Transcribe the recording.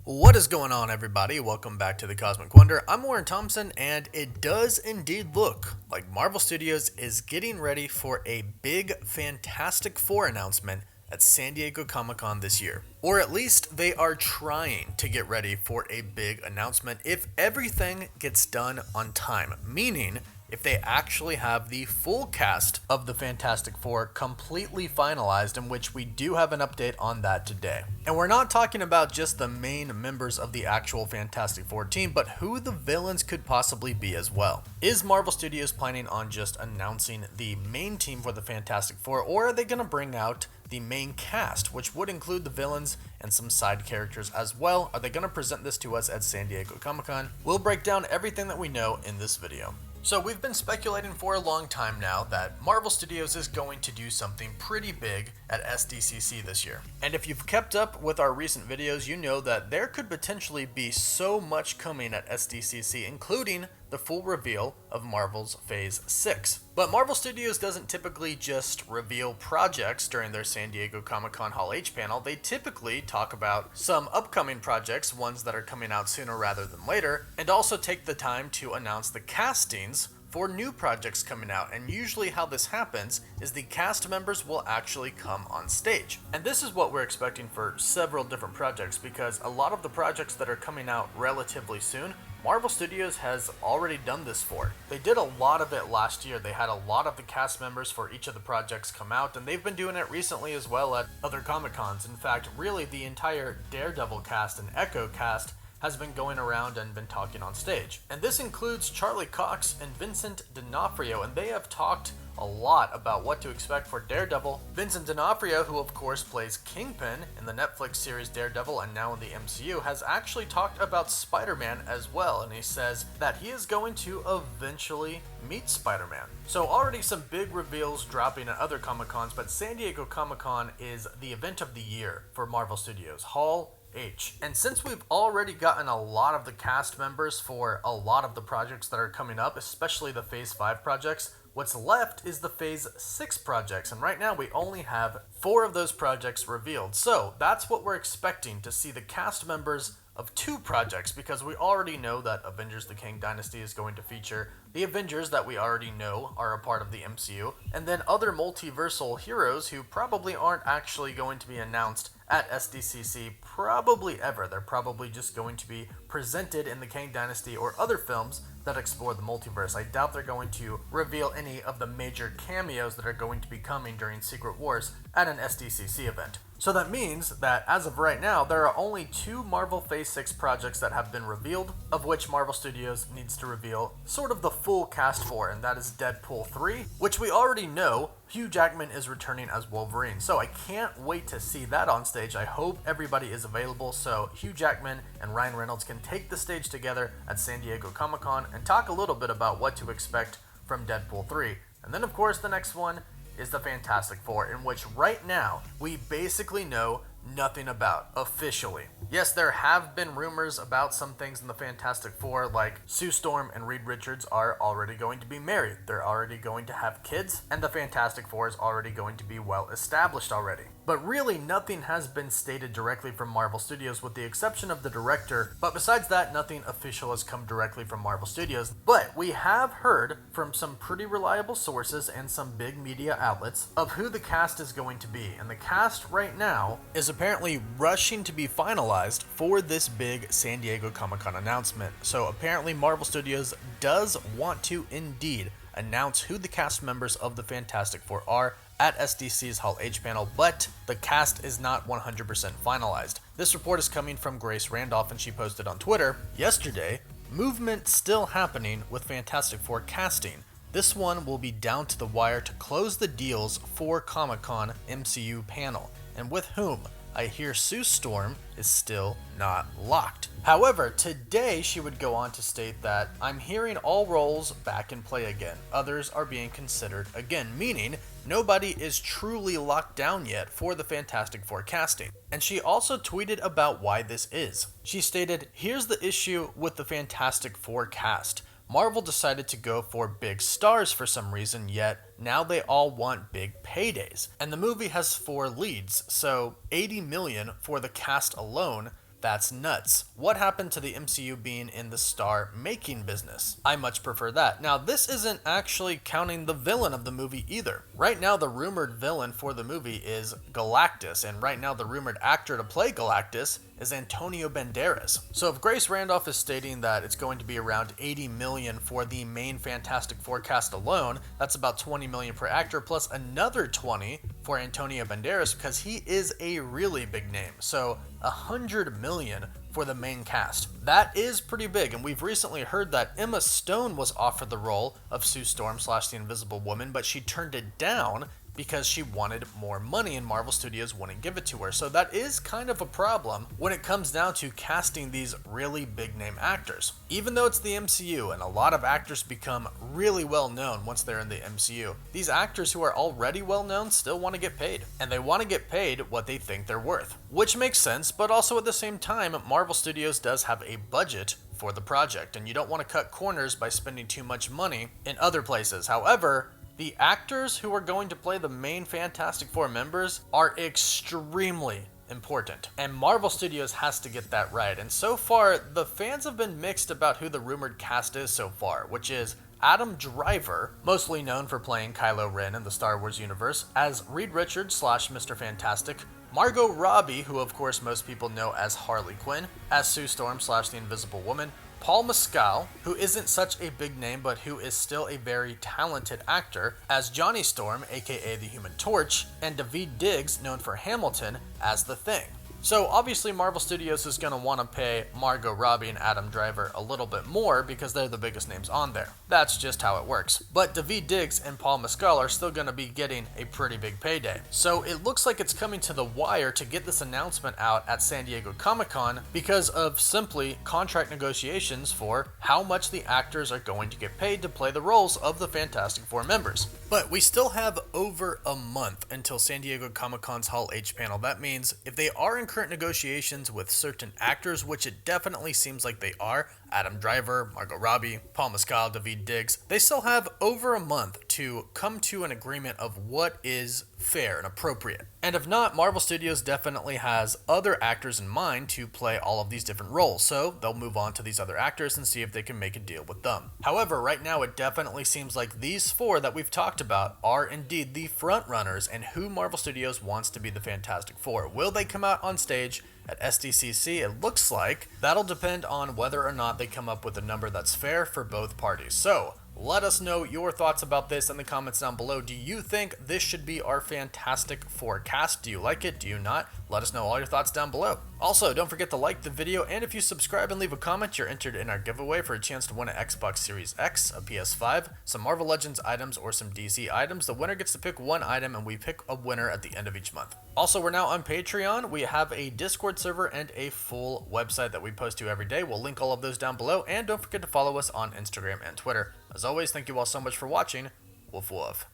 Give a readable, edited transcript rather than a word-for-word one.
What is going on, everybody? Welcome back to the Cosmic Wonder. I'm Warren Thompson, and it does indeed look like Marvel Studios is getting ready for a big Fantastic Four announcement at San Diego Comic-Con this year. Or at least they are trying to get ready for a big announcement if everything gets done on time, meaning if they actually have the full cast of the Fantastic Four completely finalized, in which we do have an update on that today. And we're not talking about just the main members of the actual Fantastic Four team, but who the villains could possibly be as well. Is Marvel Studios planning on just announcing the main team for the Fantastic Four, or are they going to bring out the main cast, which would include the villains and some side characters as well? Are they going to present this to us at San Diego Comic-Con? We'll break down everything that we know in this video. So we've been speculating for a long time now that Marvel Studios is going to do something pretty big at SDCC this year. And if you've kept up with our recent videos, you know that there could potentially be so much coming at SDCC, including the full reveal of Marvel's Phase 6. But Marvel Studios doesn't typically just reveal projects during their San Diego Comic-Con Hall H panel. They typically talk about some upcoming projects, ones that are coming out sooner rather than later, and also take the time to announce the castings for new projects coming out. And usually how this happens is the cast members will actually come on stage. And this is what we're expecting for several different projects, because a lot of the projects that are coming out relatively soon, Marvel Studios has already done this for. They did a lot of it last year. They had a lot of the cast members for each of the projects come out, and they've been doing it recently as well at other Comic-Cons. In fact, really the entire Daredevil cast and Echo cast has been going around and been talking on stage. And this includes Charlie Cox and Vincent D'Onofrio, and they have talked a lot about what to expect for Daredevil. Vincent D'Onofrio, who of course plays Kingpin in the Netflix series Daredevil and now in the MCU, has actually talked about Spider-Man as well, and he says that he is going to eventually meet Spider-Man. So already some big reveals dropping at other Comic-Cons, but San Diego Comic-Con is the event of the year for Marvel Studios, Hall H. And since we've already gotten a lot of the cast members for a lot of the projects that are coming up, especially the Phase 5 projects, what's left is the Phase 6 projects, and right now we only have 4 of those projects revealed. So that's what we're expecting to see, the cast members of 2 projects, because we already know that Avengers the Kang Dynasty is going to feature the Avengers that we already know are a part of the MCU, and then other multiversal heroes who probably aren't actually going to be announced at SDCC probably ever. They're probably just going to be presented in the Kang Dynasty or other films that explore the multiverse. I doubt they're going to reveal any of the major cameos that are going to be coming during Secret Wars at an SDCC event. So that means that as of right now, there are only 2 Marvel Phase 6 projects that have been revealed, of which Marvel Studios needs to reveal sort of the full cast for, and that is Deadpool 3, which we already know Hugh Jackman is returning as Wolverine. So I can't wait to see that on stage. I hope everybody is available so Hugh Jackman and Ryan Reynolds can take the stage together at San Diego Comic-Con and talk a little bit about what to expect from Deadpool 3. And then of course the next one is the Fantastic Four, in which right now we basically know nothing about officially. Yes, there have been rumors about some things in the Fantastic Four, like Sue Storm and Reed Richards are already going to be married. They're already going to have kids, and the Fantastic Four is already going to be well established already. But really, nothing has been stated directly from Marvel Studios with the exception of the director, but besides that, nothing official has come directly from Marvel Studios. But we have heard from some pretty reliable sources and some big media outlets of who the cast is going to be, and the cast right now is apparently rushing to be finalized for this big San Diego Comic-Con announcement. So apparently Marvel Studios does want to indeed announce who the cast members of the Fantastic Four are at SDC's Hall H panel, but the cast is not 100% finalized. This report is coming from Grace Randolph, and she posted on Twitter yesterday, "Movement still happening with Fantastic Four casting. This one will be down to the wire to close the deals for Comic-Con MCU panel. And with whom? I hear Sue Storm is still not locked." However, today she would go on to state that, "I'm hearing all roles back in play again. Others are being considered again," meaning nobody is truly locked down yet for the Fantastic Four casting. And she also tweeted about why this is. She stated, "Here's the issue with the Fantastic Four cast. Marvel decided to go for big stars for some reason, yet now they all want big paydays. And the movie has 4 leads, so $80 million for the cast alone. That's nuts. What happened to the MCU being in the star-making business? I much prefer that. Now, this isn't actually counting the villain of the movie either. Right now, the rumored villain for the movie is Galactus, and right now the rumored actor to play Galactus is Antonio Banderas. So if Grace Randolph is stating that it's going to be around 80 million for the main Fantastic Four cast alone, that's about 20 million per actor plus another 20 for Antonio Banderas because he is a really big name. So 100 million for the main cast. That is pretty big, and we've recently heard that Emma Stone was offered the role of Sue Storm / the Invisible Woman, but she turned it down because she wanted more money and Marvel Studios wouldn't give it to her. So that is kind of a problem when it comes down to casting these really big name actors. Even though it's the MCU and a lot of actors become really well known once they're in the MCU, these actors who are already well known still want to get paid. And they want to get paid what they think they're worth. Which makes sense, but also at the same time, Marvel Studios does have a budget for the project, and you don't want to cut corners by spending too much money in other places. However, the actors who are going to play the main Fantastic Four members are extremely important, and Marvel Studios has to get that right. And so far, the fans have been mixed about who the rumored cast is so far, which is Adam Driver, mostly known for playing Kylo Ren in the Star Wars universe, as Reed Richards / Mr. Fantastic, Margot Robbie, who of course most people know as Harley Quinn, as Sue Storm / the Invisible Woman, Paul Mescal, who isn't such a big name but who is still a very talented actor, as Johnny Storm, aka the Human Torch, and Daveed Diggs, known for Hamilton, as the Thing. So obviously Marvel Studios is going to want to pay Margot Robbie and Adam Driver a little bit more because they're the biggest names on there. That's just how it works. But Daveed Diggs and Paul Mescal are still going to be getting a pretty big payday. So it looks like it's coming to the wire to get this announcement out at San Diego Comic-Con because of simply contract negotiations for how much the actors are going to get paid to play the roles of the Fantastic Four members. But we still have over a month until San Diego Comic-Con's Hall H panel. That means if they are in current negotiations with certain actors, which it definitely seems like they are, Adam Driver, Margot Robbie, Paul Mescal, Daveed Diggs, they still have over a month to come to an agreement of what is fair and appropriate. And if not, Marvel Studios definitely has other actors in mind to play all of these different roles, so they'll move on to these other actors and see if they can make a deal with them. However, right now it definitely seems like these four that we've talked about are indeed the front runners and who Marvel Studios wants to be the Fantastic Four. Will they come out on stage at SDCC? It looks like that'll depend on whether or not they come up with a number that's fair for both parties. So let us know your thoughts about this in the comments down below. Do you think this should be our Fantastic Four cast? Do you like it? Do you not? Let us know all your thoughts down below. Also, don't forget to like the video, and if you subscribe and leave a comment, you're entered in our giveaway for a chance to win an Xbox Series X, a PS5, some Marvel Legends items, or some DC items. The winner gets to pick one item, and we pick a winner at the end of each month. Also, we're now on Patreon. We have a Discord server and a full website that we post to every day. We'll link all of those down below, and don't forget to follow us on Instagram and Twitter. As always, thank you all so much for watching. Woof woof.